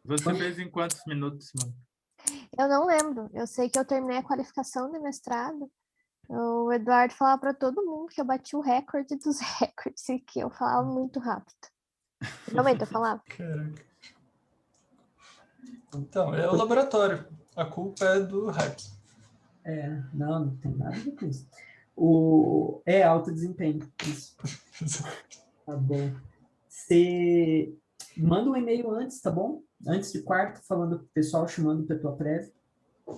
Você fez em quantos minutos, mano? Eu não lembro. Eu sei que eu terminei a qualificação do mestrado. O Eduardo falava para todo mundo que eu bati o recorde dos recordes e que eu falava muito rápido. Realmente, eu falava. Caraca. Então, é o laboratório. A culpa é do hack. Não tem nada a ver com isso. É alto desempenho. Isso. Tá bom. Você manda um e-mail antes, tá bom? Antes de quarto, falando pro pessoal, chamando para tua prévia,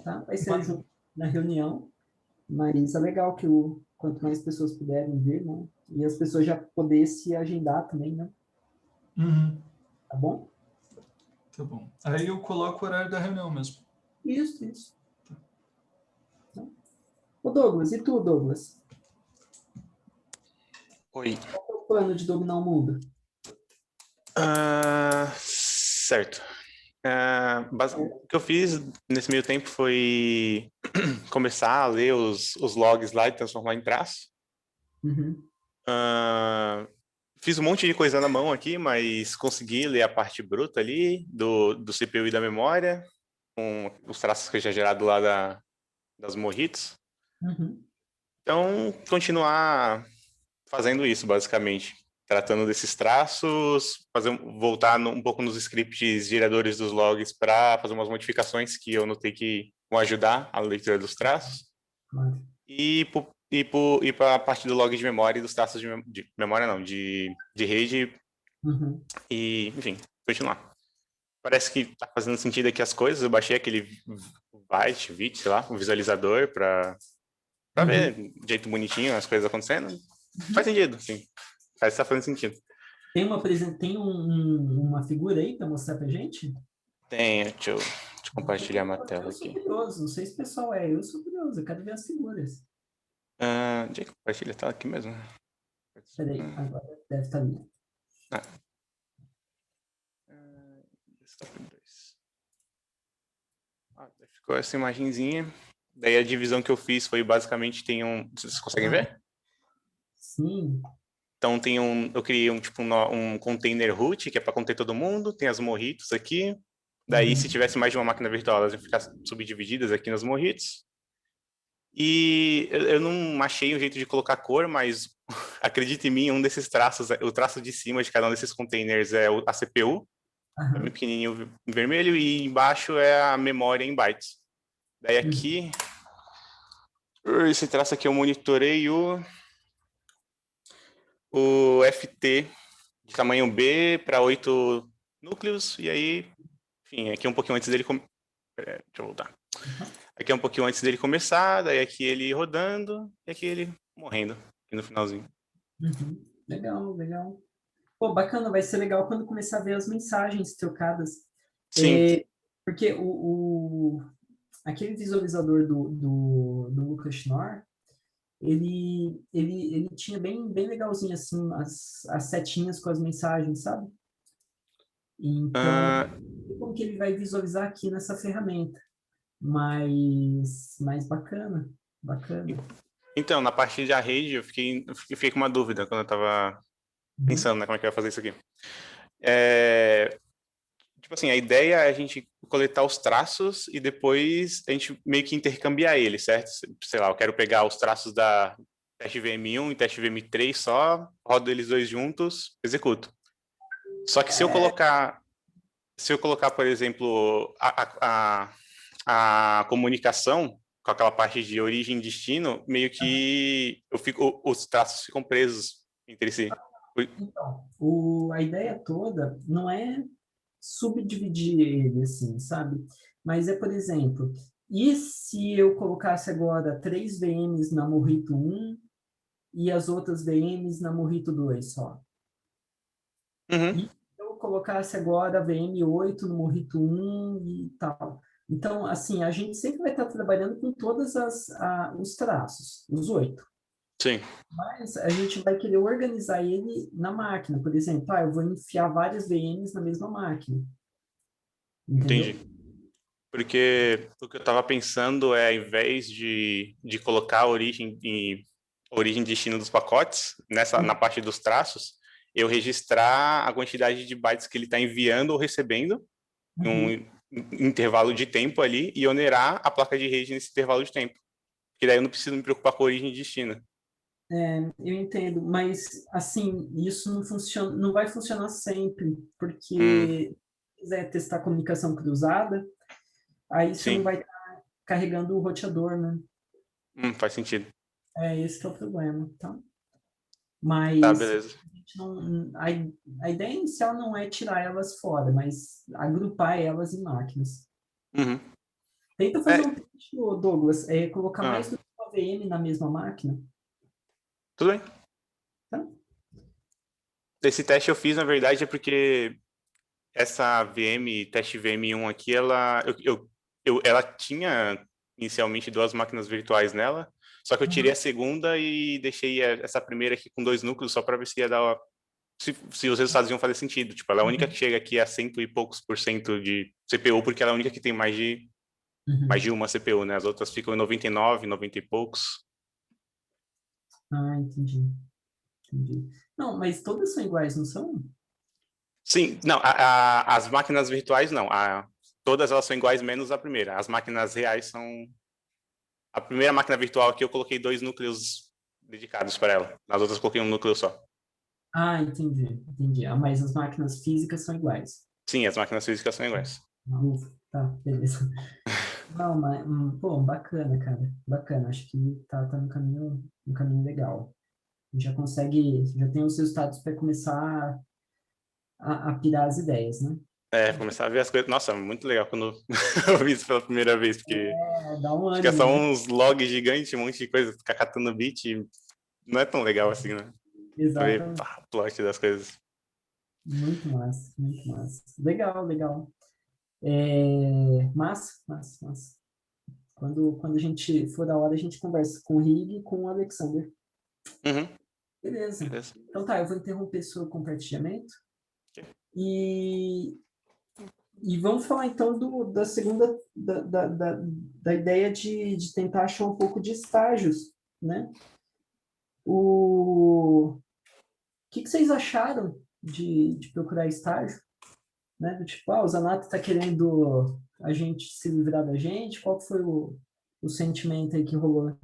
tá? Vai ser junto na reunião, mas é legal que quanto mais pessoas puderem vir, né? E as pessoas já poderem se agendar também, né? Uhum. Tá bom? Tá bom. Aí eu coloco o horário da reunião mesmo. Isso. Ô Douglas, e tu, Douglas? Oi. Qual é o plano de dominar o mundo? Certo. O que eu fiz nesse meio tempo foi começar a ler os logs lá e transformar em traço. Uhum. Fiz um monte de coisa na mão aqui, mas consegui ler a parte bruta ali do CPU e da memória, com os traços que eu já gerado lá das morritos. Uhum. Então, continuar fazendo isso, basicamente. Tratando desses traços, voltar um pouco nos scripts geradores dos logs para fazer umas modificações que eu notei que vão ajudar a leitura dos traços. Claro. E para a parte do log de memória e dos traços de memória, não, de rede. Uhum. E, enfim, continuar. Parece que tá fazendo sentido aqui as coisas. Eu baixei aquele Vite, sei lá, um visualizador para ver de jeito bonitinho as coisas acontecendo. Faz sentido, sim. Parece que tá fazendo sentido. Tem uma figura aí para mostrar pra gente? Tem, deixa eu compartilhar minha tela Eu sou aqui. curioso, não sei se o pessoal eu sou curioso, eu quero ver as figuras. Onde é que compartilha a tela aqui mesmo? Peraí, agora deve estar ali. Ficou essa imagenzinha. Daí a divisão que eu fiz foi basicamente vocês conseguem ver? Sim. Então eu criei um container root, que é para conter todo mundo, tem as morritos aqui. Daí, se tivesse mais de uma máquina virtual, elas iam ficar subdivididas aqui nas morritos. E eu não achei um jeito de colocar cor, mas acredite em mim, um desses traços, o traço de cima de cada um desses containers é a CPU, é bem pequenininho em vermelho, e embaixo é a memória em bytes. Daí aqui, esse traço aqui eu monitorei o FT de tamanho B para 8 núcleos, e aí, enfim, aqui um pouquinho antes dele... Deixa eu voltar. Aqui é um pouquinho antes dele começar, daí aqui ele rodando, e aqui ele morrendo, aqui no finalzinho. Legal. Pô, bacana, vai ser legal quando começar a ver as mensagens trocadas. Sim. Porque aquele visualizador do Lucas Schnorr, ele tinha bem legalzinho, assim, as setinhas com as mensagens, sabe? Então, como que ele vai visualizar aqui nessa ferramenta? Mas bacana. Então, na parte da rede, eu fiquei com uma dúvida quando eu estava pensando, né, como é que eu ia fazer isso aqui. Tipo assim, a ideia é a gente coletar os traços e depois a gente meio que intercambiar eles, certo? Sei lá, eu quero pegar os traços da teste VM1 e teste VM3 só, rodo eles dois juntos, executo. Só que se eu colocar, por exemplo, a comunicação com aquela parte de origem e destino, meio que os traços ficam presos entre si. Então, a ideia toda não é subdividir ele, assim, sabe? Mas por exemplo, e se eu colocasse agora 3 VMs na Morrito 1 e as outras VMs na Morrito 2 só? E se eu colocasse agora a VM8 no Morrito 1 e tal? Então, assim, a gente sempre vai estar trabalhando com todos os traços, os 8. Sim. Mas a gente vai querer organizar ele na máquina. Por exemplo, eu vou enfiar várias VMs na mesma máquina. Entendeu? Entendi. Porque o que eu estava pensando é, ao invés de colocar a origem e destino dos pacotes na parte dos traços, eu registrar a quantidade de bytes que ele está enviando ou recebendo intervalo de tempo ali e onerar a placa de rede nesse intervalo de tempo. Porque daí eu não preciso me preocupar com a origem e destino. Eu entendo, mas assim, isso não funciona, não vai funcionar sempre, Hum. porque se quiser testar comunicação cruzada, aí você não Sim, vai estar carregando o roteador, né? faz sentido. Esse que é o problema, tá? Tá, Mas beleza. a gente não, a ideia inicial não é tirar elas fora, mas agrupar elas em máquinas. Uhum. Tenta fazer um teste, ô, Douglas, colocar Ah, mais do que uma VM na mesma máquina, tudo bem. tá? Esse teste eu fiz, na verdade, é porque essa VM, teste VM1 aqui, ela tinha inicialmente 2 máquinas virtuais nela, só que eu tirei a segunda e deixei essa primeira aqui com 2 núcleos só para ver se ia dar se os resultados iam fazer sentido. Tipo, ela é a única que chega aqui a 100 e poucos por cento de CPU, porque ela é a única que tem mais de uma CPU, né? As outras ficam em 99, 90 e poucos. Ah, entendi. Não, mas todas são iguais, não são? Sim, não, as máquinas virtuais não. Todas elas são iguais, menos a primeira. As máquinas reais são. A primeira máquina virtual aqui eu coloquei 2 núcleos dedicados para ela. Nas outras eu coloquei um núcleo só. Ah, entendi. Ah, mas as máquinas físicas são iguais. Sim, as máquinas físicas são iguais. Ufa, tá, beleza. Não, mas, pô, bacana, cara. Bacana, acho que tá no caminho legal. A gente já tem os resultados para começar a pirar as ideias, né? Começar a ver as coisas. Nossa, muito legal quando eu vi isso pela primeira vez, porque Dá um fica só ânimo, né? uns logs gigantes, um monte de coisa, ficar catando bit, e não é tão legal assim, né? Pra ver Exatamente. o plot das coisas. Muito massa, muito massa. Legal. Massa. Quando a gente for da hora, a gente conversa com o Rig e com o Alexander. Uhum, Beleza. beleza. Então tá, eu vou interromper seu compartilhamento e, e vamos falar então da segunda, da ideia de tentar achar um pouco de estágios, né? O que vocês acharam de procurar estágio? Né? Do tipo, o Zanato está querendo a gente se livrar da gente, qual foi o sentimento aí que rolou?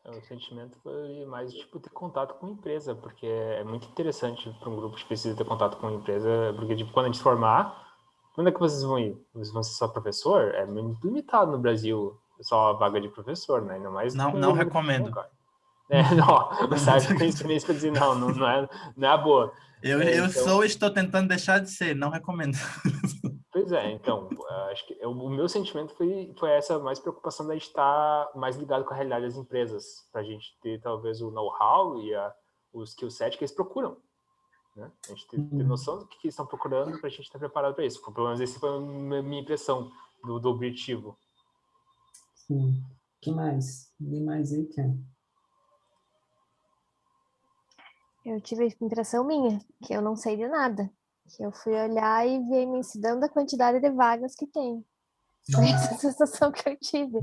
O sentimento foi mais, tipo, ter contato com a empresa, porque é muito interessante para um grupo que precisa ter contato com a empresa, porque, tipo, quando a gente formar, quando é que vocês vão ir? Vocês vão ser só professor? É muito limitado no Brasil, só a vaga de professor, né? Ainda mais Não, com o não nível que recomendo. tem agora. Não, o Sérgio tem experiência para dizer não é a boa. Eu Então, estou tentando deixar de ser, não recomendo. pois é, então, acho que o meu sentimento foi essa mais preocupação da gente estar mais ligado com a realidade das empresas, para a gente ter talvez o know-how e o skill set que eles procuram. Né? A gente ter noção do que eles estão procurando para a gente estar preparado para isso. Pelo menos essa foi a minha impressão do objetivo. Sim. Que mais? Ninguém mais aí quer? Eu tive a impressão minha, que eu não sei de nada. Que eu fui olhar e vi a imensidão da quantidade de vagas que tem. Foi essa sensação que eu tive.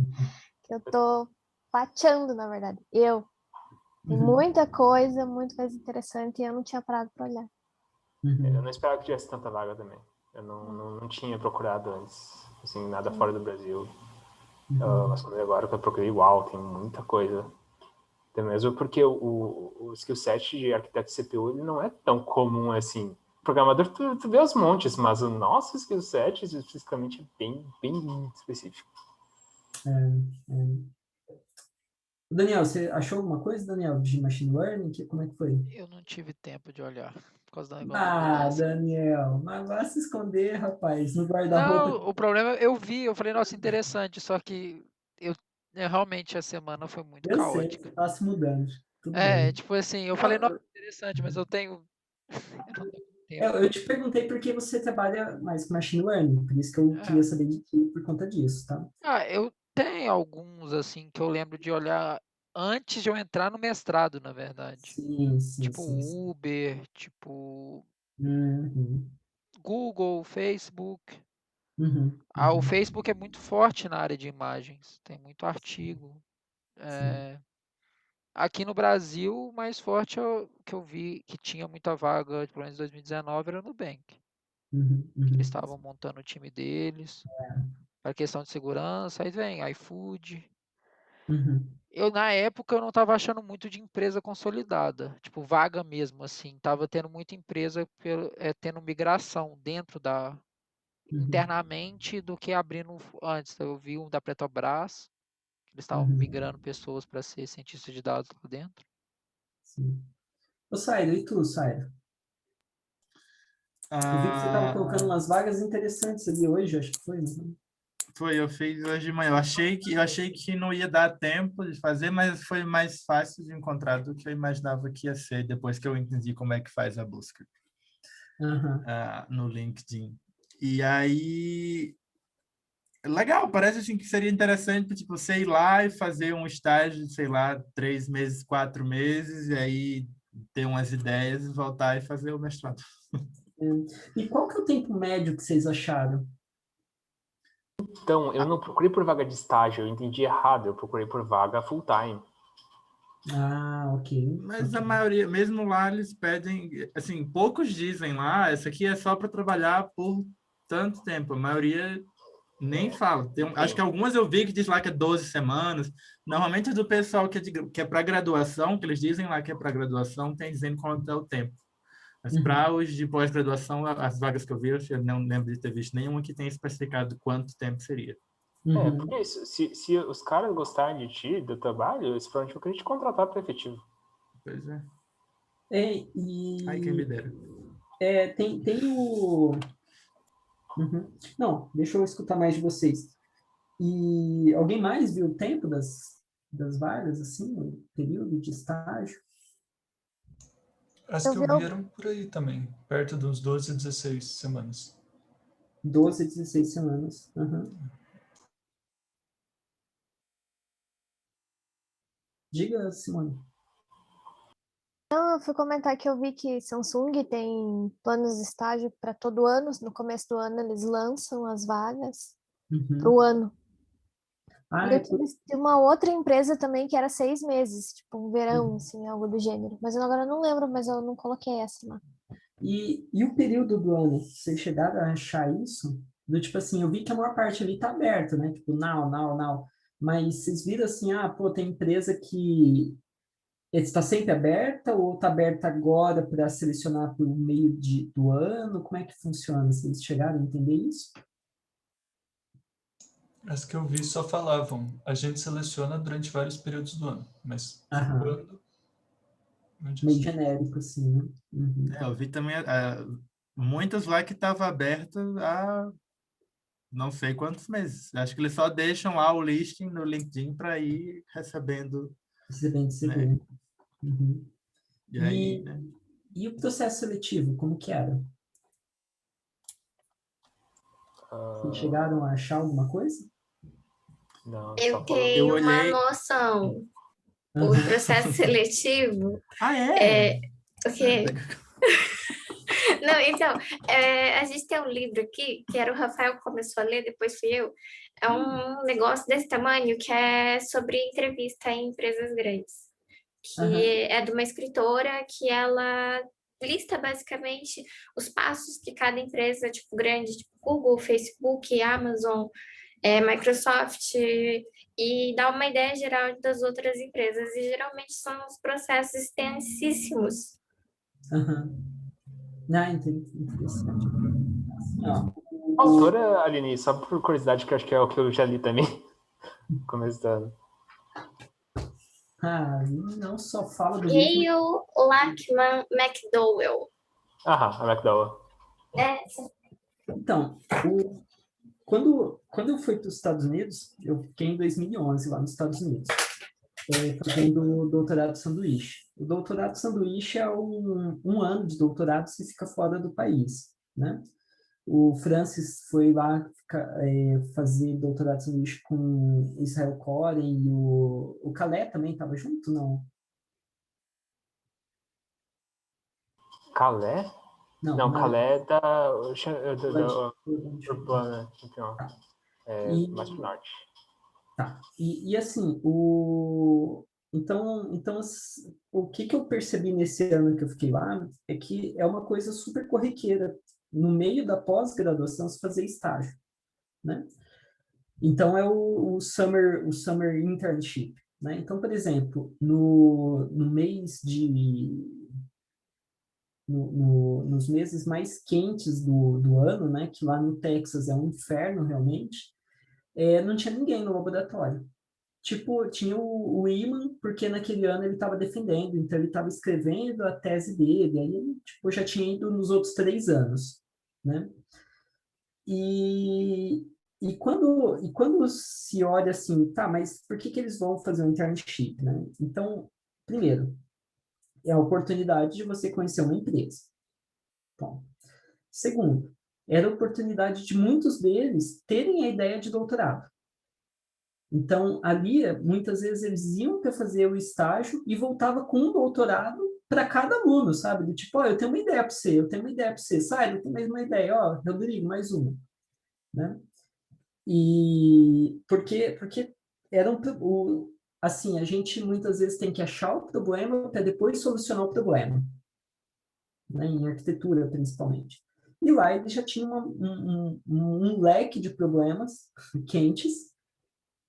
Que eu tô pateando, na verdade. Tem muita coisa interessante e eu não tinha parado para olhar. Eu não esperava que tivesse tanta vaga também. Eu não tinha procurado antes, assim, nada fora do Brasil. Mas quando agora que eu procurei, uau, tem muita coisa. Até mesmo porque o skill set de arquiteto de CPU ele não é tão comum assim. Programador, tu vê os montes, mas o nosso skill set especificamente é bem específico. Daniel, você achou alguma coisa, Daniel, de machine learning? Como é que foi? Eu não tive tempo de olhar, por causa da igual da mudança. Daniel, mas vá se esconder, rapaz, no guarda-roupa. Não, o problema, eu falei, nossa, interessante, só que eu realmente a semana foi muito Eu sei, caótica. tá se mudando. Tudo bem. Tipo assim, eu falei, nossa, interessante, mas eu não tenho tempo. Eu te perguntei por que você trabalha mais com machine learning, por isso que eu queria saber de ti por conta disso, tá? Eu tenho alguns, assim, que eu lembro de olhar antes de eu entrar no mestrado, na verdade. Sim. Tipo Uber, tipo Uhum. Google, Facebook. Uhum. O Facebook é muito forte na área de imagens, tem muito artigo. Aqui no Brasil, o mais forte que eu vi que tinha muita vaga, pelo menos em 2019, era no Nubank. que eles estavam montando o time deles, para questão de segurança, aí vem iFood. Na época, eu não estava achando muito de empresa consolidada, tipo, vaga mesmo, assim, estava tendo muita empresa tendo migração dentro internamente do que abrindo antes. Eu vi um da Petrobras, que eles estavam migrando pessoas para ser cientista de dados lá dentro. Sim. Ô, Sairo, e tu, Sairo? Eu vi que você estava colocando umas vagas interessantes ali hoje, acho que foi, né? Foi, eu fiz hoje de manhã. Eu achei que não ia dar tempo de fazer, mas foi mais fácil de encontrar do que eu imaginava que ia ser, depois que eu entendi como é que faz a busca no LinkedIn. E aí, legal, parece assim que seria interessante, tipo, você ir lá e fazer um estágio, sei lá, 3 meses, 4 meses, e aí ter umas ideias e voltar e fazer o mestrado. E qual que é o tempo médio que vocês acharam? Então, eu não procurei por vaga de estágio, eu entendi errado, eu procurei por vaga full-time. Ah, ok. Mas a maioria, mesmo lá, eles pedem, assim, poucos dizem lá, essa aqui é só para trabalhar por tanto tempo. A maioria nem fala. Acho que algumas eu vi que diz lá que é 12 semanas. Normalmente do pessoal que é para graduação, que eles dizem lá que é para graduação, tem dizendo quanto é o tempo. Mas para os de pós-graduação, as vagas que eu vi, eu não lembro de ter visto nenhuma que tenha especificado quanto tempo seria. Porque se os caras gostarem de ti, do trabalho, eles provavelmente vão querer te contratar para efetivo. Pois é. Ai, quem me dera. Tem o... Não, deixa eu escutar mais de vocês. E alguém mais viu o tempo das vagas, assim, o período de estágio? As que eu vi eram por aí também, perto dos 12 a 16 semanas. 12 a 16 semanas. Diga, Simone. Eu fui comentar que eu vi que Samsung tem planos de estágio para todo ano. No começo do ano, eles lançam as vagas para o ano. E eu tive uma outra empresa também que era 6 meses, tipo um verão, assim, algo do gênero. Mas agora eu não lembro, mas eu não coloquei essa lá. E o período do ano? Vocês chegaram a achar isso? Do tipo assim, eu vi que a maior parte ali tá aberta, né? Tipo, now. Mas vocês viram assim, tem empresa que está sempre aberta ou está aberta agora para selecionar pelo meio do ano? Como é que funciona? Vocês chegaram a entender isso? As que eu vi só falavam, a gente seleciona durante vários períodos do ano, mas quando... Meio genérico, assim, né? Eu vi também muitas lá que estavam abertas há não sei quantos meses. Acho que eles só deixam lá o listing no LinkedIn para ir recebendo. Né? E aí, né? E o processo seletivo, como que era? Vocês chegaram a achar alguma coisa? Não, eu tenho uma noção. O processo seletivo. O quê? Não, então, a gente tem um livro aqui, que era o Rafael que começou a ler, depois fui eu. É um negócio desse tamanho que é sobre entrevista em empresas grandes. Que é de uma escritora que ela lista basicamente os passos que cada empresa, tipo, grande, tipo Google, Facebook, Amazon, Microsoft, e dá uma ideia geral das outras empresas. E geralmente são os processos extensíssimos. Interessante. Assim, a autora, Aline, só por curiosidade, que eu acho que é o que eu já li também, começo do ano. Não só fala do Gayle Lackman McDowell. A McDowell. Então, quando eu fui para os Estados Unidos, eu fiquei em 2011 lá nos Estados Unidos, fazendo o doutorado sanduíche. O doutorado sanduíche é um ano de doutorado se fica fora do país, né? O Francis foi lá fazer doutorado sanduíche com Israel Coren e o Calé também estava junto, não? Calé? Não, Calé é da Urbana Champion. Mais pro norte. Tá. E assim, então, o que eu percebi nesse ano que eu fiquei lá é que é uma coisa super corriqueira no meio da pós-graduação, você fazer estágio, né? Então, é o summer internship, né? Então, por exemplo, no mês nos meses mais quentes do ano, né? Que lá no Texas é um inferno, realmente, não tinha ninguém no laboratório. Tipo, tinha o Iman, porque naquele ano ele estava defendendo, então ele estava escrevendo a tese dele, aí ele tipo, já tinha ido nos outros 3 anos, né? E quando se olha assim, tá, mas por que eles vão fazer um internship, né? Então, primeiro, é a oportunidade de você conhecer uma empresa. Bom. Segundo, era a oportunidade de muitos deles terem a ideia de doutorado. Então, ali, muitas vezes, eles iam para fazer o estágio e voltava com um doutorado para cada aluno, sabe? Do tipo, eu tenho uma ideia para você, eu tenho uma ideia para você, sai, eu tenho mais uma ideia, Rodrigo, mais uma, né? E porque era assim, a gente muitas vezes tem que achar o problema para depois solucionar o problema, né? Em arquitetura, principalmente. E lá ele já tinha um leque de problemas quentes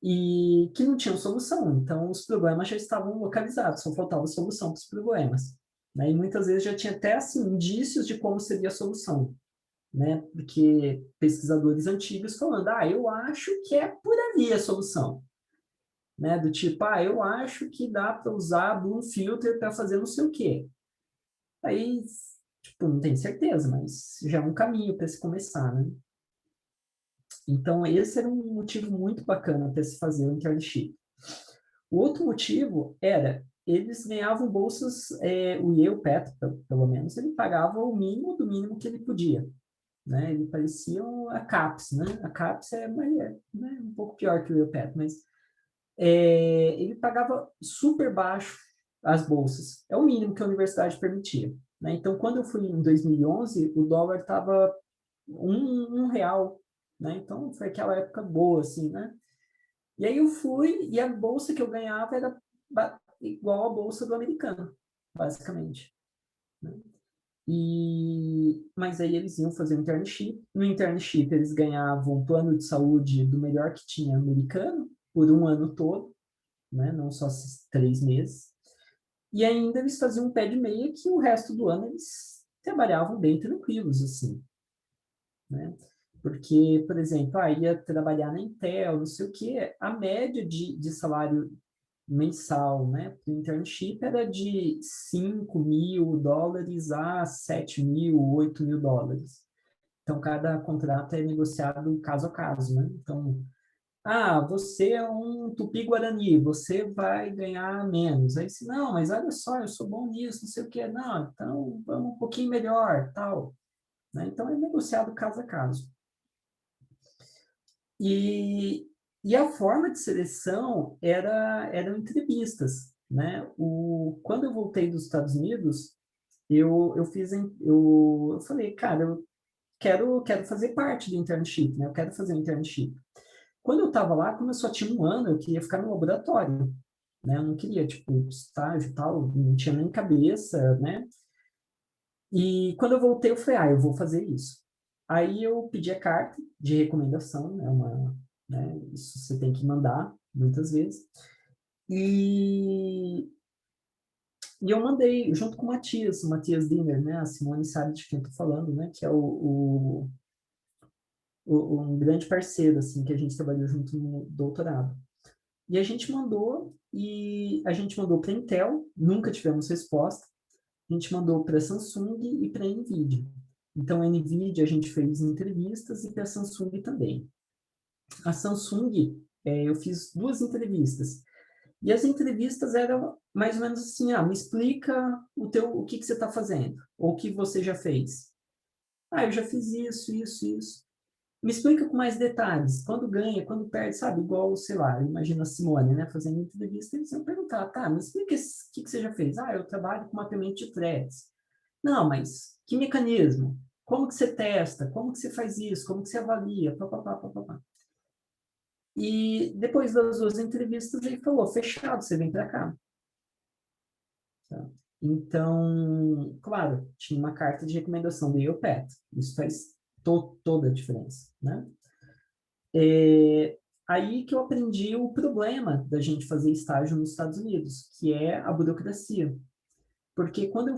e que não tinham solução. Então, os problemas já estavam localizados, só faltava solução para os problemas, né? E muitas vezes já tinha até assim, indícios de como seria a solução, né? Porque pesquisadores antigos falando, eu acho que é por ali a solução, né? Do tipo, eu acho que dá para usar Bloom Filter para fazer não sei o quê. Aí, tipo, não tenho certeza, mas já é um caminho para se começar, né? Então, esse era um motivo muito bacana para se fazer o internship. O outro motivo era, eles ganhavam bolsas, o Yale Path, pelo menos, ele pagava o mínimo do mínimo que ele podia, né? Ele parecia a CAPES, né? A CAPES é um pouco pior que o Yale Path, mas ele pagava super baixo as bolsas. É o mínimo que a universidade permitia, né? Então, quando eu fui em 2011, o dólar estava um real, né? Então, foi aquela época boa, assim, né? E aí eu fui, e a bolsa que eu ganhava era igual a bolsa do americano, basicamente, né? Mas aí eles iam fazer um internship. No internship, eles ganhavam um plano de saúde do melhor que tinha americano, por um ano todo, né? Não só esses 3 meses. E ainda eles faziam um pé de meia que o resto do ano eles trabalhavam bem tranquilos, assim, né? Porque, por exemplo, ia trabalhar na Intel, não sei o quê, a média de salário mensal, né, para o internship era de $5.000 a $7.000, $8.000. Então, cada contrato é negociado caso a caso, né? Então, você é um tupi-guarani, você vai ganhar menos. Aí, se não, mas olha só, eu sou bom nisso, não sei o quê. Não, então vamos um pouquinho melhor, tal. Né? Então, é negociado caso a caso. E a forma de seleção eram entrevistas, né? Quando eu voltei dos Estados Unidos, eu falei, cara, eu quero fazer parte do internship, né? Eu quero fazer um internship. Quando eu estava lá, como eu só tinha um ano, eu queria ficar no laboratório, né? Eu não queria, tipo, estágio e tal, não tinha nem cabeça, né? E quando eu voltei, eu falei, eu vou fazer isso. Aí eu pedi a carta de recomendação, né? Isso você tem que mandar muitas vezes. E eu mandei junto com o Matias Dinner, né? A Simone sabe de quem eu tô falando, né? Que é um grande parceiro, assim, que a gente trabalhou junto no doutorado. E a gente mandou para Intel, nunca tivemos resposta. A gente mandou para a Samsung e para a NVIDIA. Então, a NVIDIA a gente fez entrevistas e para a Samsung também. A Samsung, eu fiz 2 entrevistas. E as entrevistas eram mais ou menos assim, me explica o que você está fazendo, ou o que você já fez. Eu já fiz isso, isso, isso. Me explica com mais detalhes, quando ganha, quando perde, sabe? Igual, sei lá, imagina a Simone, né? Fazendo entrevista, eles iam perguntar, me explica o que você já fez. Eu trabalho com mapeamento de threads. Não, mas que mecanismo? Como que você testa? Como que você faz isso? Como que você avalia? Pá, pá, pá, pá, pá, pá. E depois das 2 entrevistas, ele falou, fechado, você vem para cá. Tá? Então, claro, tinha uma carta de recomendação do IOPET. Isso faz toda a diferença, né? Aí que eu aprendi o problema da gente fazer estágio nos Estados Unidos, que é a burocracia. Porque quando eu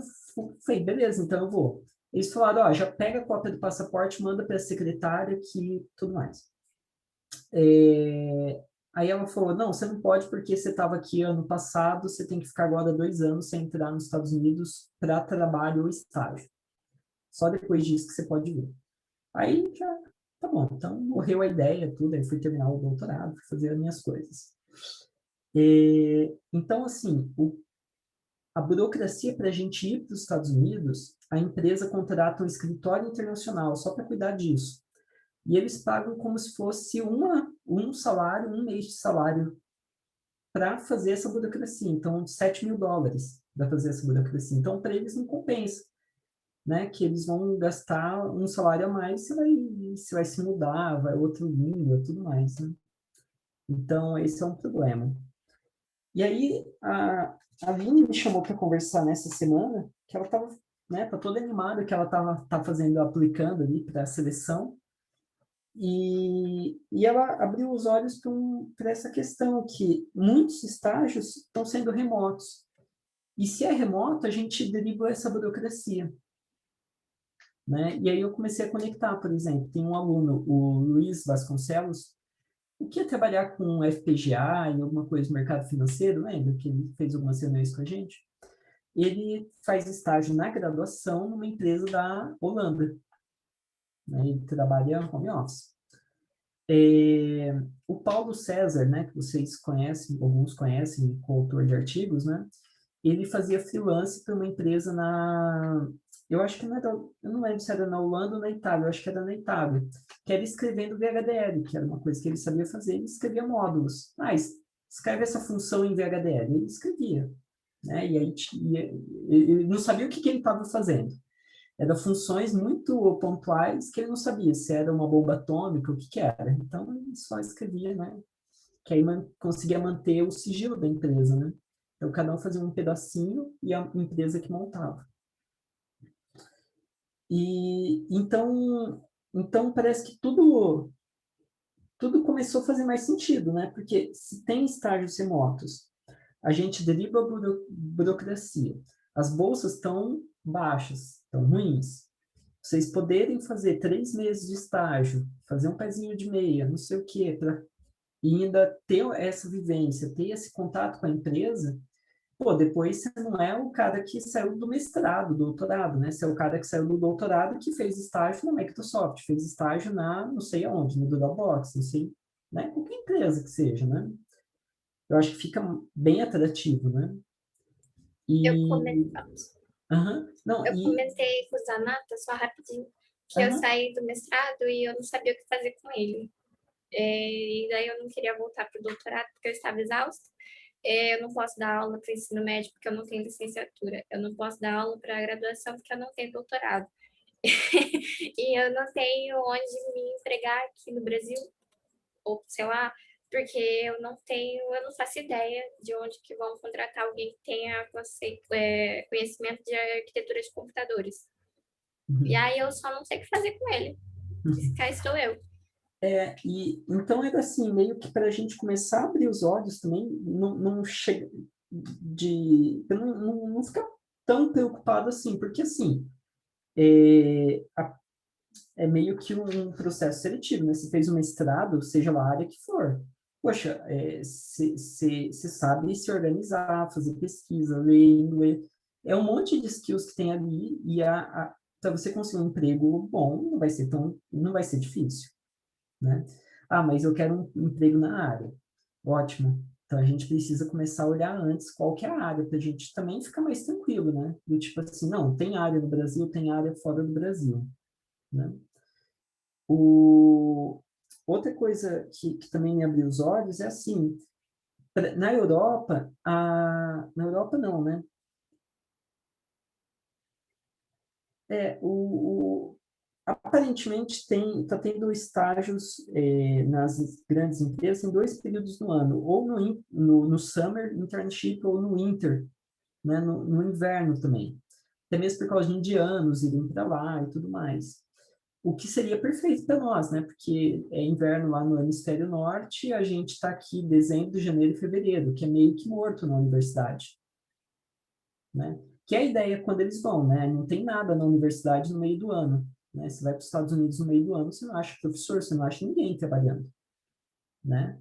falei, beleza, então eu vou. Eles falaram, ó, já pega a cópia do passaporte, manda para a secretária que tudo mais. Aí ela falou, não, você não pode porque você estava aqui ano passado, você tem que ficar agora 2 anos sem entrar nos Estados Unidos para trabalho ou estágio. Só depois disso que você pode vir. Aí já, tá bom, então morreu a ideia, tudo, aí fui terminar o doutorado, fui fazer as minhas coisas. Então, assim, a burocracia para a gente ir para os Estados Unidos, a empresa contrata um escritório internacional só para cuidar disso. E eles pagam como se fosse um salário, 1 mês de salário para fazer essa burocracia. Então, $7.000 para fazer essa burocracia. Então, para eles não compensa, né? Que eles vão gastar um salário a mais, você vai se mudar, vai outra língua, tudo mais, né? Então, esse é um problema. E aí, a Vini me chamou para conversar nessa semana, que ela estava, né, tá toda animada, que ela tá fazendo, aplicando ali para a seleção. E ela abriu os olhos para essa questão, que muitos estágios estão sendo remotos. E se é remoto, a gente dribla essa burocracia. Né? E aí eu comecei a conectar, por exemplo, tem um aluno, o Luiz Vasconcelos, o que é trabalhar com FPGA e alguma coisa no mercado financeiro, lembra que ele fez algumas reuniões com a gente? Ele faz estágio na graduação numa empresa da Holanda. Né? Ele trabalha home office. O Paulo César, né, que vocês conhecem, alguns conhecem, coautor de artigos, né? Ele fazia freelance para uma empresa eu acho que eu não lembro se era na Holanda ou na Itália, eu acho que era na Itália, que era escrevendo VHDL, que era uma coisa que ele sabia fazer, ele escrevia módulos. Escreve essa função em VHDL, ele escrevia. Né? E aí ele não sabia o que ele estava fazendo. Eram funções muito pontuais que ele não sabia se era uma bomba atômica, o que era. Então, ele só escrevia, né? Que aí conseguia manter o sigilo da empresa, né? Então, cada um fazia um pedacinho e a empresa que montava. E então parece que tudo começou a fazer mais sentido, né? Porque se tem estágios remotos, a gente dribla a burocracia. As bolsas estão baixas, estão ruins. Vocês poderem fazer 3 meses de estágio, fazer um pezinho de meia, não sei o quê, e ainda ter essa vivência, ter esse contato com a empresa, depois você não é o cara que saiu do mestrado, do doutorado, né? Você é o cara que saiu do doutorado que fez estágio na Microsoft, fez estágio não sei aonde, no Dropbox, não sei, né? Qualquer empresa que seja, né? Eu acho que fica bem atrativo, né? Eu comentei com o Zanata, só rapidinho, que eu saí do mestrado e eu não sabia o que fazer com ele. E daí eu não queria voltar para o doutorado porque eu estava exausta. Eu não posso dar aula para o ensino médio porque eu não tenho licenciatura. Eu não posso dar aula para graduação porque eu não tenho doutorado. E eu não tenho onde me empregar aqui no Brasil, ou sei lá, porque eu não faço ideia de onde que vão contratar alguém que tenha conhecimento de arquitetura de computadores. E aí eu só não sei o que fazer com ele. Cá estou eu. E então era assim, meio que para a gente começar a abrir os olhos também, não ficar tão preocupado assim, porque assim, é meio que um processo seletivo, né? Você fez um mestrado, seja lá a área que for. Poxa, você sabe se organizar, fazer pesquisa, ler. É um monte de skills que tem ali e para você conseguir um emprego bom, não vai ser difícil, né? Mas eu quero um emprego na área. Ótimo. Então, a gente precisa começar a olhar antes qual que é a área, para a gente também ficar mais tranquilo, né? Do tipo assim, não, tem área no Brasil, tem área fora do Brasil, né? Outra coisa que também me abriu os olhos é assim, na Europa, na Europa não, né? Aparentemente está tendo estágios nas grandes empresas em 2 períodos no ano, ou no Summer Internship ou no Winter né, no inverno também. Até mesmo por causa de indianos irem para lá e tudo mais. O que seria perfeito para nós, né? Porque é inverno lá no hemisfério norte e a gente está aqui em dezembro, janeiro e fevereiro, que é meio que morto na universidade, né? Que é a ideia quando eles vão, né? Não tem nada na universidade no meio do ano, né? Você vai para os Estados Unidos no meio do ano, você não acha professor, você não acha ninguém trabalhando, né?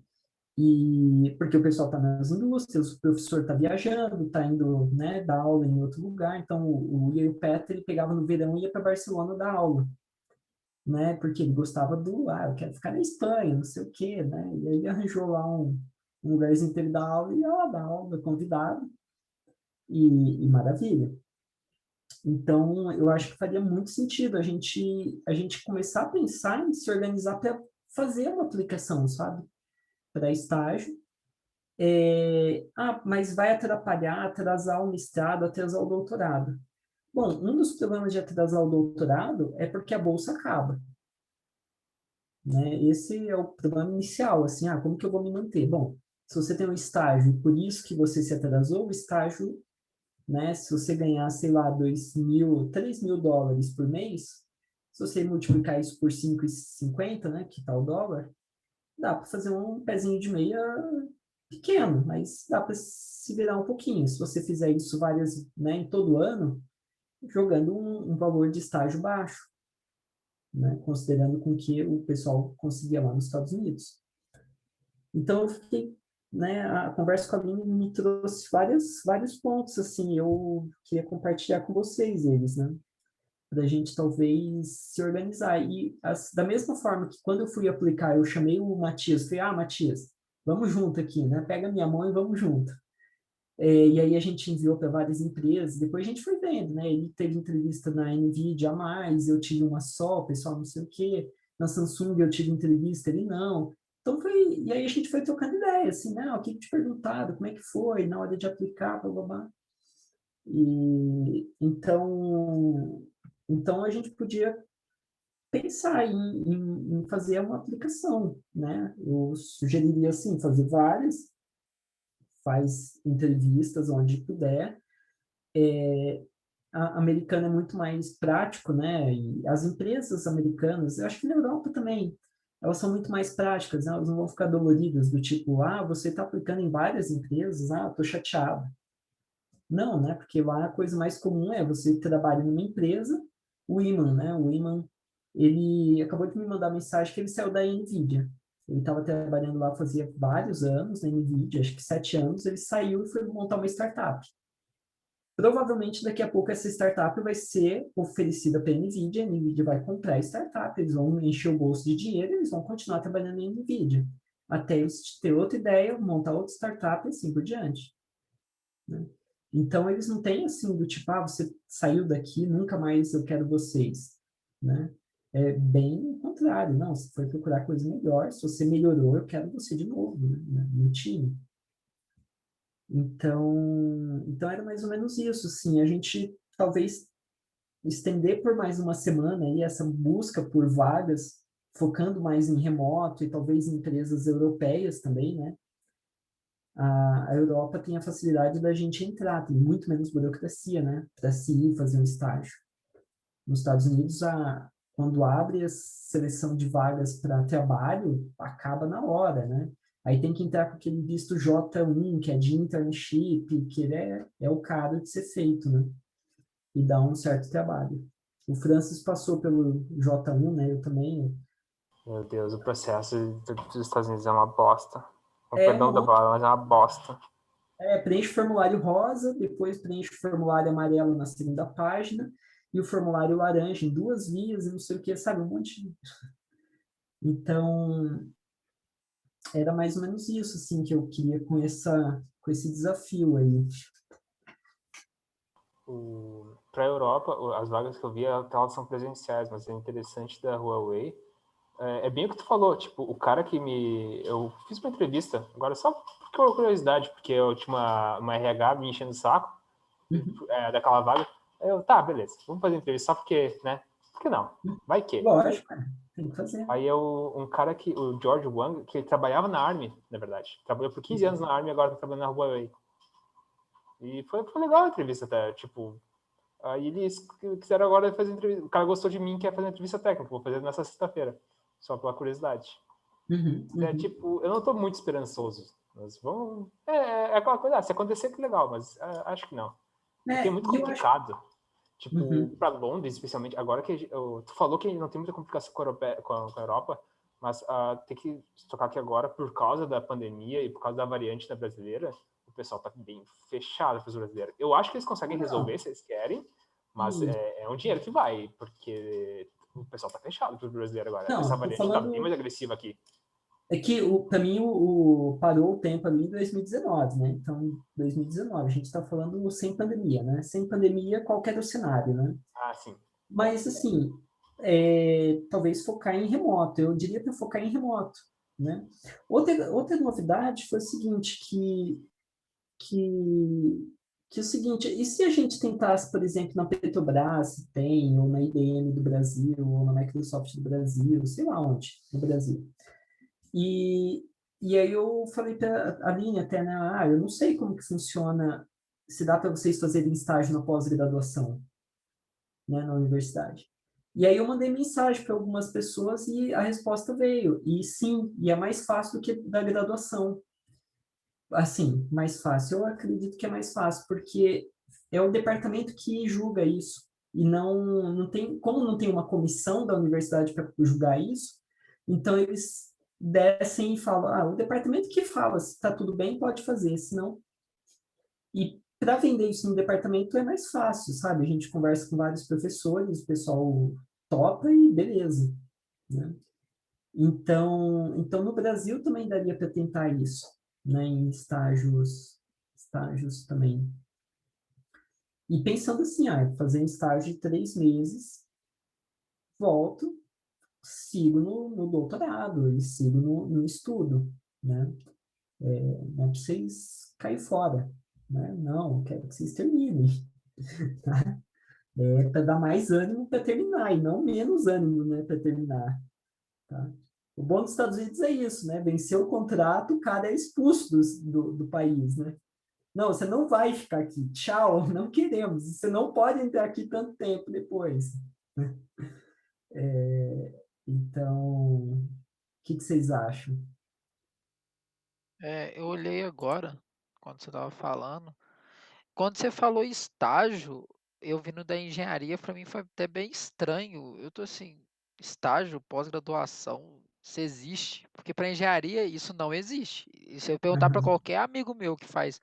E porque o pessoal está nas indústrias, o professor está viajando, está indo, né, dar aula em outro lugar. Então, o William e o Peter, ele pegava no verão e ia para Barcelona dar aula, né? Porque ele gostava eu quero ficar na Espanha, não sei o quê, né? E aí ele arranjou lá um lugarzinho para ele dar aula e ia lá dar aula, convidado, e maravilha. Então, eu acho que faria muito sentido a gente começar a pensar em se organizar para fazer uma aplicação, sabe? Para estágio. Mas vai atrasar o mestrado, atrasar o doutorado. Bom, um dos problemas de atrasar o doutorado é porque a bolsa acaba, né? Esse é o problema inicial, assim, como que eu vou me manter? Bom, se você tem um estágio e por isso que você se atrasou, o estágio, né, se você ganhar, sei lá, 2.000, 3.000 dólares por mês, se você multiplicar isso por 5,50, né, que tá o dólar, dá para fazer um pezinho de meia pequeno, mas dá para se virar um pouquinho. Se você fizer isso né, em todo ano, jogando um valor de estágio baixo, né, considerando com que o pessoal conseguia lá nos Estados Unidos. Então, eu fiquei, né, a conversa com a Aline me trouxe vários pontos, assim, eu queria compartilhar com vocês eles, né, para a gente talvez se organizar. E da mesma forma que quando eu fui aplicar, eu chamei o Matias, falei, Matias, vamos junto aqui, né, pega minha mão e vamos junto. E aí a gente enviou para várias empresas, depois a gente foi vendo, né, ele teve entrevista na NVIDIA a mais, eu tive uma só, o pessoal não sei o quê, na Samsung eu tive entrevista, ele não. Então e aí a gente foi trocando ideia, assim, né, o que te perguntaram, como é que foi, na hora de aplicar, blá, blá, blá. E então a gente podia pensar em fazer uma aplicação, né, eu sugeriria, assim, fazer várias, faz entrevistas onde puder. A americana é muito mais prático, né? E as empresas americanas, eu acho que na Europa também, elas são muito mais práticas, né? Elas não vão ficar doloridas do tipo, você está aplicando em várias empresas, estou chateado. Não, né? Porque lá a coisa mais comum é você trabalha numa empresa, o Iman, né? O Iman, ele acabou de me mandar mensagem que ele saiu da NVIDIA. Ele estava trabalhando lá fazia vários anos na NVIDIA, acho que 7 anos, ele saiu e foi montar uma startup. Provavelmente, daqui a pouco, essa startup vai ser oferecida para a NVIDIA vai comprar a startup, eles vão encher o bolso de dinheiro e eles vão continuar trabalhando na NVIDIA, até eles ter outra ideia, montar outra startup e assim por diante. Né? Então, eles não têm assim do tipo, você saiu daqui, nunca mais eu quero vocês. Né? É bem o contrário, não, você foi procurar coisa melhor, se você melhorou, eu quero você de novo, né, no time. Então era mais ou menos isso, assim, a gente talvez estender por mais uma semana aí essa busca por vagas, focando mais em remoto e talvez em empresas europeias também, né? A Europa tem a facilidade da gente entrar, tem muito menos burocracia, né? Para se ir fazer um estágio. Nos Estados Unidos, quando abre a seleção de vagas para trabalho, acaba na hora, né? Aí tem que entrar com aquele visto J1, que é de internship, que ele é o caro de ser feito, né? E dá um certo trabalho. O Francis passou pelo J1, né? Eu também. Meu Deus, o processo dos Estados Unidos é uma bosta. Perdão da palavra, mas é uma bosta. Preenche o formulário rosa, depois preenche o formulário amarelo na segunda página, e o formulário laranja em 2 vias, e não sei o que, sabe? Um monte de... Então, era mais ou menos isso, assim, que eu queria com esse desafio aí. Para a Europa, as vagas que eu vi, elas são presenciais, mas é interessante da Huawei. É bem o que tu falou, tipo, o cara que eu fiz uma entrevista, agora só por curiosidade, porque eu tinha uma RH me enchendo o saco daquela vaga. Tá, beleza, vamos fazer entrevista só porque, né? Por que não? Vai que. Lógico, cara. Tem que fazer. Aí um cara o George Wang, que ele trabalhava na Army, na verdade. Trabalhou por 15 anos na Army e agora tá trabalhando na Huawei. E foi legal a entrevista até, tipo... Aí eles quiseram agora fazer entrevista. O cara gostou de mim, quer fazer entrevista técnica. Vou fazer nessa sexta-feira, só pela curiosidade. Tipo, eu não tô muito esperançoso. Mas vamos... É aquela coisa, se acontecer, que legal, mas acho que não. Porque é muito complicado. Tipo, para Londres, especialmente, agora que tu falou que não tem muita complicação com a Europa, mas tem que tocar aqui agora, por causa da pandemia e por causa da variante da brasileira, o pessoal tá bem fechado para os brasileiros. Eu acho que eles conseguem resolver se eles querem, mas é um dinheiro que vai, porque o pessoal tá fechado para os brasileiros agora. Essa variante tá bem mais agressiva aqui. É que, para mim, parou o tempo ali em 2019, né? Então, 2019, a gente está falando sem pandemia, né? Sem pandemia, qual que era o cenário, né? Sim. Mas, assim, talvez focar em remoto. Eu diria para focar em remoto, né? Outra novidade foi o seguinte, que é o seguinte, e se a gente tentasse, por exemplo, na Petrobras, se tem, ou na IBM do Brasil, ou na Microsoft do Brasil, sei lá onde, no Brasil. E aí eu falei para a Aline até, né, eu não sei como que funciona, se dá para vocês fazerem estágio na pós-graduação, né, na universidade. E aí eu mandei mensagem para algumas pessoas e a resposta veio. E sim, e é mais fácil do que da graduação. Assim, mais fácil. Eu acredito que é mais fácil, porque é o departamento que julga isso. E não tem, como não tem uma comissão da universidade para julgar isso, então eles descem e falam, o departamento que fala se está tudo bem pode fazer, senão... E para vender isso no departamento é mais fácil, sabe? A gente conversa com vários professores, o pessoal topa e beleza, né? Então no Brasil também daria para tentar isso, né? Em estágios também. E pensando assim, fazer um estágio de 3 meses, volto, sigo no doutorado e sigo no estudo, né? Não é para vocês cair fora, né? Não, quero que vocês terminem. Tá? É para dar mais ânimo para terminar e não menos ânimo, né, para terminar. Tá? O bom dos Estados Unidos é isso, né? Vencer o contrato, o cara é expulso do país, né? Não, você não vai ficar aqui. Tchau, não queremos. Você não pode entrar aqui tanto tempo depois. Então, o que vocês acham? Eu olhei agora, quando você estava falando. Quando você falou estágio, eu vindo da engenharia, para mim foi até bem estranho. Eu tô assim, estágio, pós-graduação, se existe? Porque para engenharia isso não existe. E se eu perguntar para qualquer amigo meu que faz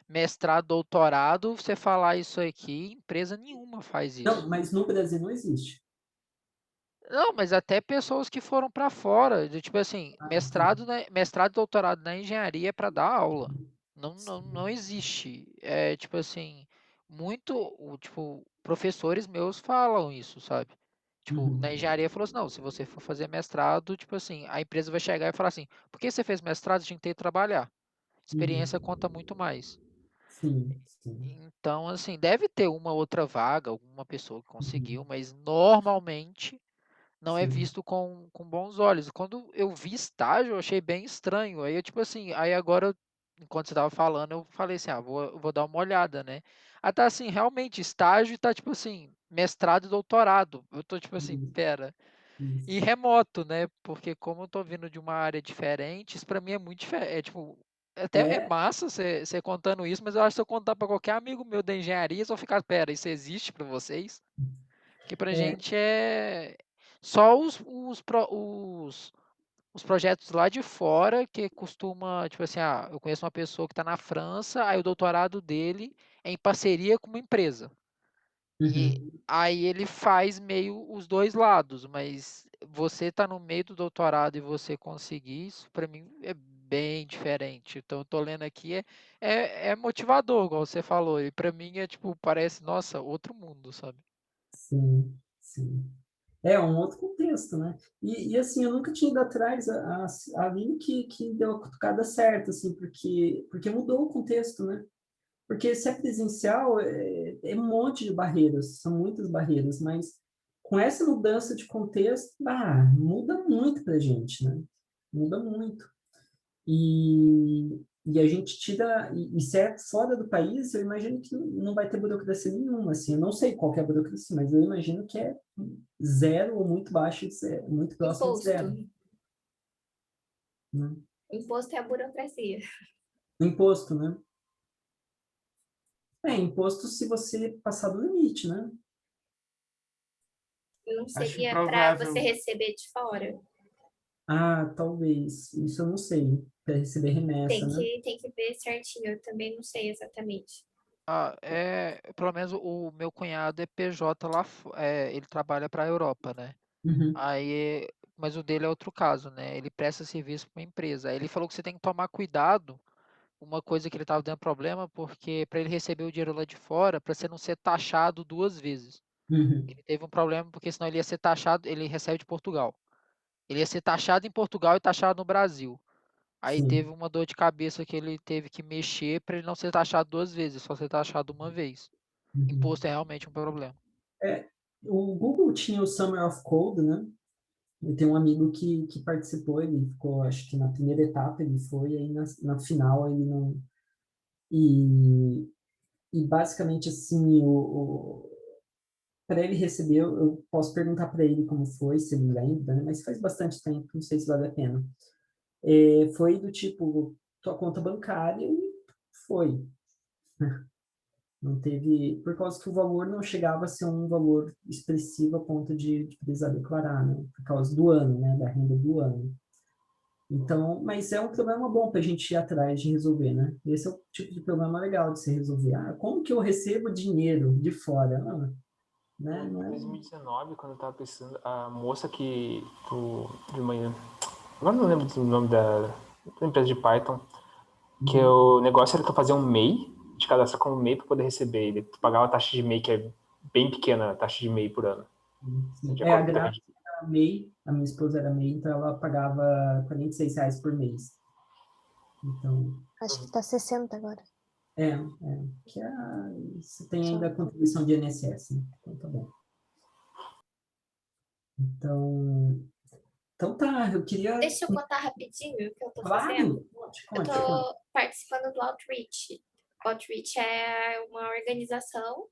mestrado, doutorado, você falar isso aqui, empresa nenhuma faz isso. Não, mas no Brasil não existe. Não, mas até pessoas que foram para fora, tipo assim, mestrado e doutorado na engenharia é para dar aula. Não existe. É tipo assim, tipo, professores meus falam isso, sabe? Tipo, na engenharia falou assim, não, se você for fazer mestrado, tipo assim, a empresa vai chegar e falar assim, por que você fez mestrado? Tinha que ter que trabalhar. Experiência conta muito mais. Sim. Então, assim, deve ter uma outra vaga, alguma pessoa que conseguiu, mas normalmente não é visto com bons olhos. Quando eu vi estágio, eu achei bem estranho. Aí eu, tipo assim, aí agora, enquanto você tava falando, eu falei assim, vou dar uma olhada, né? Ah, tá assim, realmente, estágio tá, tipo assim, mestrado e doutorado. Eu tô, tipo assim, pera. E remoto, né? Porque como eu tô vindo de uma área diferente, isso pra mim é muito diferente. É, tipo, até é massa você contando isso, mas eu acho que se eu contar pra qualquer amigo meu da engenharia, eles vão ficar, pera, isso existe pra vocês? Que pra gente é só os projetos lá de fora que costuma, tipo assim, eu conheço uma pessoa que está na França, aí o doutorado dele é em parceria com uma empresa. E aí ele faz meio os dois lados, mas você tá no meio do doutorado e você conseguir isso, para mim é bem diferente. Então eu tô lendo aqui, é motivador, igual você falou, e para mim é tipo, parece, nossa, outro mundo, sabe? Sim. É um outro contexto, né? E assim, eu nunca tinha ido atrás, a Aline que deu a cutucada certa, assim, porque mudou o contexto, né? Porque se é presencial, é um monte de barreiras, são muitas barreiras, mas com essa mudança de contexto, muda muito pra gente, né? Muda muito. E E a gente tira, e se é fora do país, eu imagino que não vai ter burocracia nenhuma, assim, eu não sei qual que é a burocracia, mas eu imagino que é zero ou muito baixo de zero, muito próximo de zero. Né? Imposto é a burocracia. Imposto, né? Imposto se você passar do limite, né? Não seria para você receber de fora? Ah, talvez. Isso eu não sei. Para receber remessa, né? Tem que ver certinho. Eu também não sei exatamente. Pelo menos o meu cunhado é PJ lá, ele trabalha para a Europa, né? Uhum. Mas o dele é outro caso, né? Ele presta serviço para uma empresa. Aí ele falou que você tem que tomar cuidado. Uma coisa que ele estava dando problema, porque para ele receber o dinheiro lá de fora, para você não ser taxado 2 vezes. Uhum. Ele teve um problema, porque senão ele ia ser taxado, ele recebe de Portugal. Ele ia ser taxado em Portugal e taxado no Brasil. Aí Sim. teve uma dor de cabeça que ele teve que mexer para ele não ser taxado 2 vezes, só ser taxado uma vez. Uhum. Imposto é realmente um problema. O Google tinha o Summer of Code, né? Eu tenho um amigo que participou, ele ficou, acho que na primeira etapa ele foi, aí na final ele não... E basicamente, assim, para ele receber, eu posso perguntar para ele como foi, se ele lembra, né? Mas faz bastante tempo, não sei se vale a pena. Foi do tipo, tua conta bancária e foi. Não teve, por causa que o valor não chegava a ser um valor expressivo a ponto de precisar declarar, né? Por causa do ano, né? Da renda do ano. Então, mas é um problema bom para a gente ir atrás de resolver, né? Esse é o tipo de problema legal de se resolver. Como que eu recebo dinheiro de fora? Né? Em 2019, quando eu estava pesquisando, a moça de manhã, agora não lembro do nome da empresa de Python, que o negócio era tu fazer um MEI, te cadastrar como MEI para poder receber. E tu pagava a taxa de MEI, que é bem pequena, a taxa de MEI por ano. A Graça era MEI, a minha esposa era MEI, então ela pagava R$46 por mês. Então, acho que tá 60 agora. Que você tem ainda a contribuição de INSS, né? Então tá bom. Então tá, eu queria... Deixa eu contar rapidinho o que eu tô Claro. fazendo. Eu Conte. tô participando do Outreach. Outreach é uma organização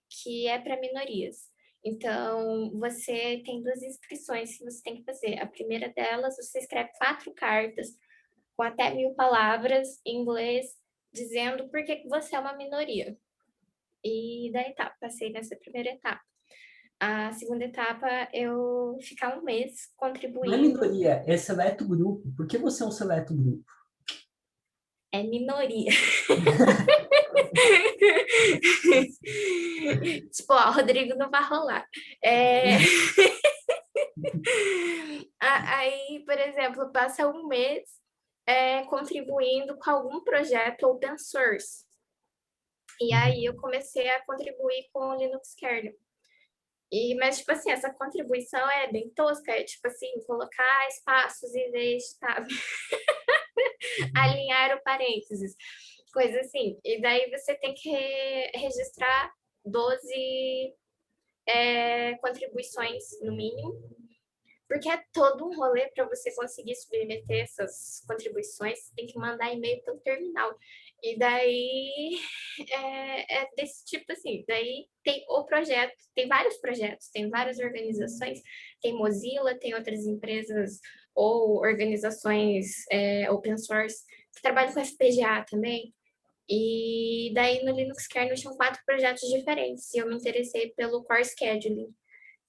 que é para minorias. Então, você tem 2 inscrições que você tem que fazer. A primeira delas, você escreve 4 cartas com até 1000 palavras em inglês, dizendo por que você é uma minoria. E daí passei nessa primeira etapa. A segunda etapa, eu ficar 1 mês contribuindo. Não é minoria, é seleto grupo. Por que você é um seleto grupo? É minoria. Tipo, ó, Rodrigo não vai rolar. Aí, por exemplo, passa 1 mês contribuindo com algum projeto open source. E aí eu comecei a contribuir com o Linux kernel. Mas, tipo assim, essa contribuição é bem tosca, é tipo assim, colocar espaços em vez de alinhar o parênteses, coisa assim. E daí você tem que registrar 12 contribuições, no mínimo, porque é todo um rolê para você conseguir submeter essas contribuições, você tem que mandar e-mail pelo terminal. E daí é desse tipo assim, daí tem o projeto, tem vários projetos, tem várias organizações, tem Mozilla, tem outras empresas ou organizações open source que trabalham com FPGA também. E daí no Linux Kernel tinham 4 projetos diferentes e eu me interessei pelo Core Scheduling,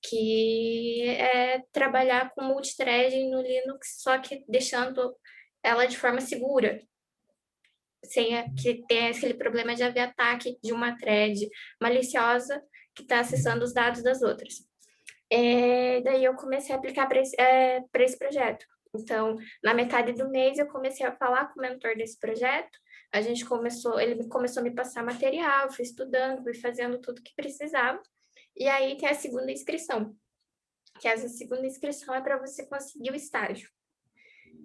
que é trabalhar com multithreading no Linux, só que deixando ela de forma segura, sem que tenha aquele problema de haver ataque de uma thread maliciosa que está acessando os dados das outras. Daí eu comecei a aplicar para esse projeto. Então, na metade do mês, eu comecei a falar com o mentor desse projeto. Ele começou a me passar material, fui estudando, fui fazendo tudo que precisava. E aí tem a segunda inscrição, que essa segunda inscrição é para você conseguir o estágio.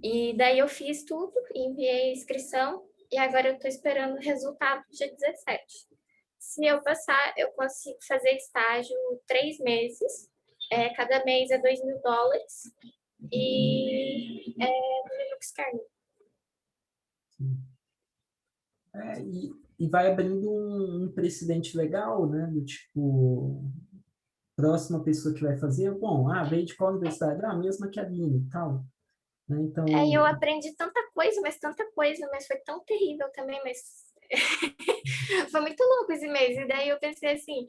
E daí eu fiz tudo, enviei a inscrição, e agora eu estou esperando o resultado dia 17. Se eu passar, eu consigo fazer estágio 3 meses, cada mês é $2.000, e no Linux Kernel. E vai abrindo um precedente legal, né? Do tipo, próxima pessoa que vai fazer, bom, veio de qual universidade? A mesma que a Aline e tal. Né? Então... eu aprendi tanta coisa, mas foi tão terrível também, mas foi muito louco esse mês. E daí eu pensei assim,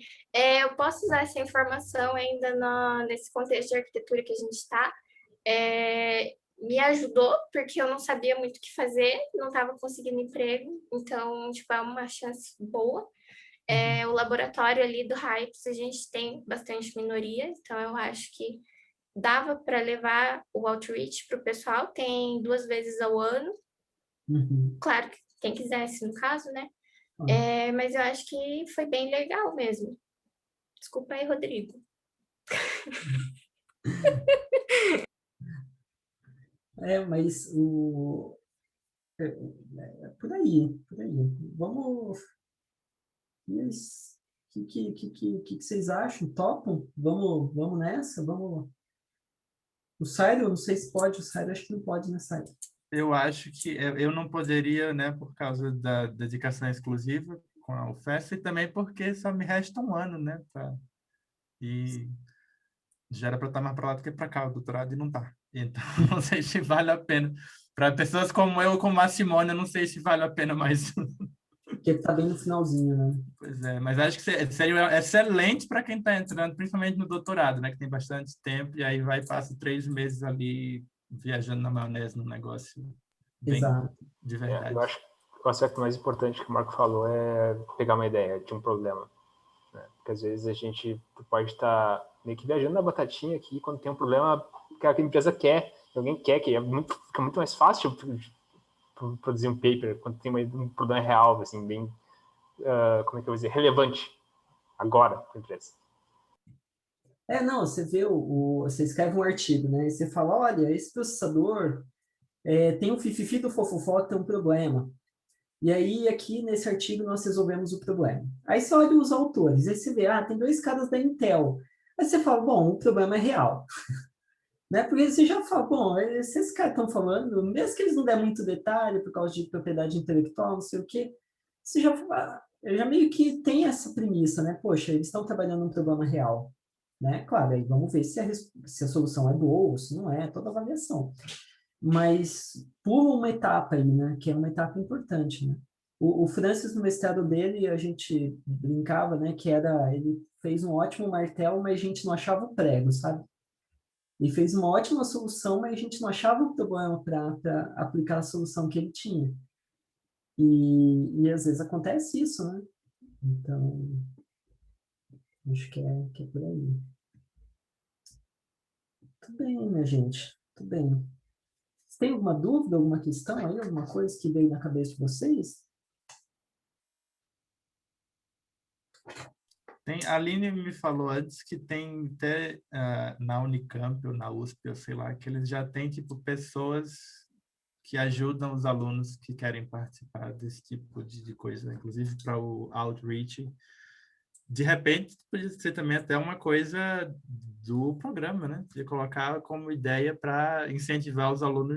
eu posso usar essa informação ainda nesse contexto de arquitetura que a gente está. Me ajudou, porque eu não sabia muito o que fazer, não estava conseguindo emprego, então, tipo, é uma chance boa. O laboratório ali do Hypes, a gente tem bastante minoria, então eu acho que dava para levar o outreach para o pessoal, tem 2 vezes ao ano. Claro que quem quisesse, no caso, né? Mas eu acho que foi bem legal mesmo. Desculpa aí, Rodrigo. Mas por aí. Vamos... O que vocês acham? Topam? Vamos nessa? Vamos... O Sairo, não sei se pode. O Sairo acho que não pode, né, Sairo? Eu acho que eu não poderia, né, por causa da dedicação exclusiva com a UFES, e também porque só me resta um ano, né, e já era para estar mais para lá do que para cá, o doutorado, e não está. Então, não sei se vale a pena. Para pessoas como eu, como a Simone, eu não sei se vale a pena mais. Porque está bem no finalzinho, né? Pois é, mas acho que seria excelente para quem está entrando, principalmente no doutorado, né, que tem bastante tempo, e aí vai e passa 3 meses ali viajando na maionese no negócio bem de verdade. Eu acho que o aspecto mais importante que o Marco falou é pegar uma ideia de um problema. Né? Porque às vezes a gente pode estar meio que viajando na batatinha aqui, quando tem um problema que a empresa quer, que alguém quer, que fica muito mais fácil produzir um paper quando tem um problema real, assim, bem, como é que eu vou dizer, relevante agora para a empresa. Não, você vê, você escreve um artigo, né? E você fala, olha, esse processador tem um fififi do fofofó que tem um problema. E aí, aqui nesse artigo, nós resolvemos o problema. Aí você olha os autores, aí você vê, tem 2 caras da Intel. Aí você fala, bom, o problema é real. Né? Porque você já fala, bom, se esses caras estão falando, mesmo que eles não der muito detalhe por causa de propriedade intelectual, não sei o quê, você já meio que tem essa premissa, né? Poxa, eles estão trabalhando num problema real. Né? Claro, aí vamos ver se a solução é boa ou se não é, toda avaliação. Mas pula uma etapa aí, né? Que é uma etapa importante, né? O Francis, no mestrado dele, a gente brincava, né? Que ele fez um ótimo martelo, mas a gente não achava o prego, sabe? Ele fez uma ótima solução, mas a gente não achava o problema para aplicar a solução que ele tinha. E às vezes acontece isso, né? Então, acho que é por aí. Tudo bem, minha gente. Tudo bem. Você tem alguma dúvida, alguma questão aí, alguma coisa que veio na cabeça de vocês? A Aline me falou antes que tem até na Unicamp ou na USP, eu sei lá, que eles já têm tipo pessoas que ajudam os alunos que querem participar desse tipo de coisa, inclusive para o outreach. De repente, podia ser também até uma coisa do programa, né? De colocar como ideia para incentivar os alunos